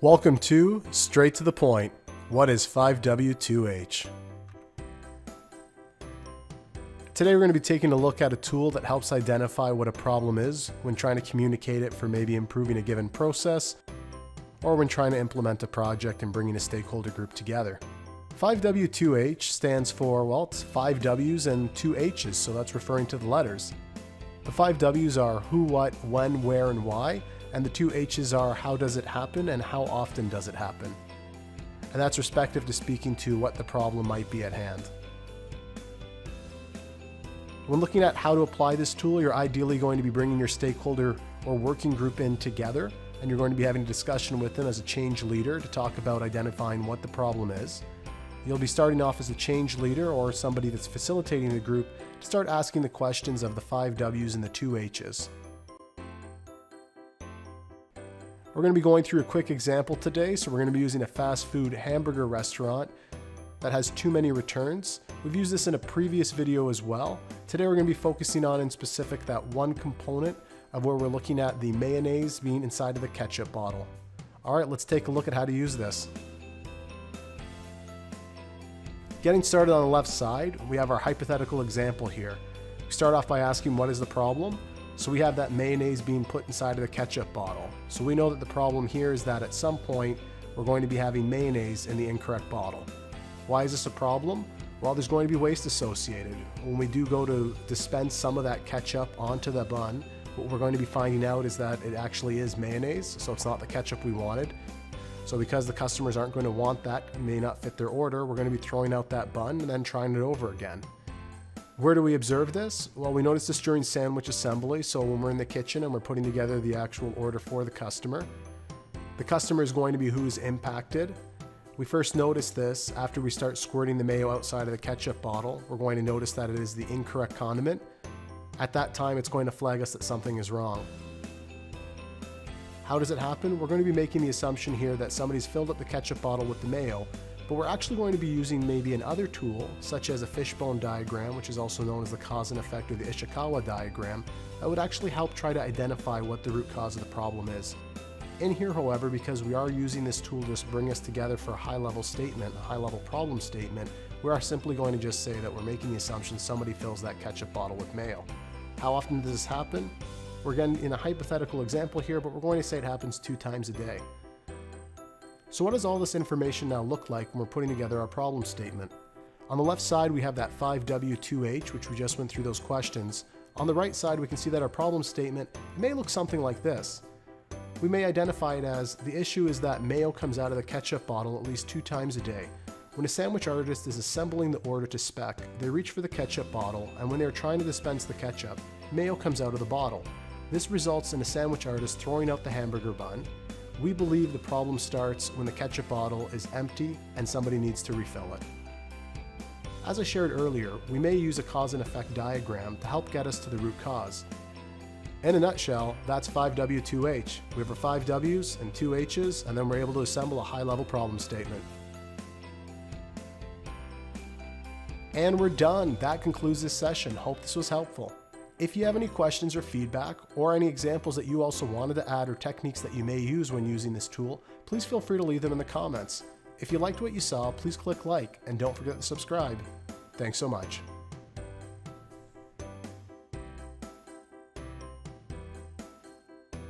Welcome to Straight to the Point. What is 5W2H? Today we're going to be taking a look at a tool that helps identify what a problem is when trying to communicate it for maybe improving a given process or when trying to implement a project and bringing a stakeholder group together. 5W2H stands for, well, it's 5 W's and 2 H's, so that's referring to the letters. The 5 W's are who, what, when, where, and why, and the 2 H's are how does it happen and how often does it happen. And that's respective to speaking to what the problem might be at hand. When looking at how to apply this tool, you're ideally going to be bringing your stakeholder or working group in together, and you're going to be having a discussion with them as a change leader to talk about identifying what the problem is. You'll be starting off as a change leader or somebody that's facilitating the group to start asking the questions of the 5 W's and the 2 H's. We're going to be going through a quick example today, so we're going to be using a fast food hamburger restaurant that has too many returns. We've used this in a previous video as well. Today we're going to be focusing on in specific that one component of where we're looking at the mayonnaise being inside of the ketchup bottle. Alright, let's take a look at how to use this. Getting started on the left side, we have our hypothetical example here. We start off by asking what is the problem. So we have that mayonnaise being put inside of the ketchup bottle. So we know that the problem here is that at some point we're going to be having mayonnaise in the incorrect bottle. Why is this a problem? Well, there's going to be waste associated. When we do go to dispense some of that ketchup onto the bun, what we're going to be finding out is that it actually is mayonnaise, so it's not the ketchup we wanted. So because the customers aren't going to want that, it may not fit their order, we're going to be throwing out that bun and then trying it over again. Where do we observe this? Well, we notice this during sandwich assembly, so when we're in the kitchen and we're putting together the actual order for the customer is going to be who's impacted. We first notice this after we start squirting the mayo outside of the ketchup bottle. We're going to notice that it is the incorrect condiment. At that time, it's going to flag us that something is wrong. How does it happen? We're going to be making the assumption here that somebody's filled up the ketchup bottle with the mayo, but we're actually going to be using maybe another tool, such as a fishbone diagram, which is also known as the cause and effect or the Ishikawa diagram, that would actually help try to identify what the root cause of the problem is. In here, however, because we are using this tool to just bring us together for a high-level statement, a high-level problem statement, we are simply going to just say that we're making the assumption somebody fills that ketchup bottle with mayo. How often does this happen? We're again in a hypothetical example here, but we're going to say it happens 2 times a day. So what does all this information now look like when we're putting together our problem statement? On the left side, we have that 5W2H, which we just went through those questions. On the right side, we can see that our problem statement may look something like this. We may identify it as the issue is that mayo comes out of the ketchup bottle at least 2 times a day. When a sandwich artist is assembling the order to spec, they reach for the ketchup bottle, and when they're trying to dispense the ketchup, mayo comes out of the bottle. This results in a sandwich artist throwing out the hamburger bun. We believe the problem starts when the ketchup bottle is empty and somebody needs to refill it. As I shared earlier, we may use a cause and effect diagram to help get us to the root cause. In a nutshell, that's 5W2H. We have our 5 W's and 2 H's, and then we're able to assemble a high-level problem statement. And we're done. That concludes this session. Hope this was helpful. If you have any questions or feedback, or any examples that you also wanted to add or techniques that you may use when using this tool, please feel free to leave them in the comments. If you liked what you saw, please click like, and don't forget to subscribe. Thanks so much.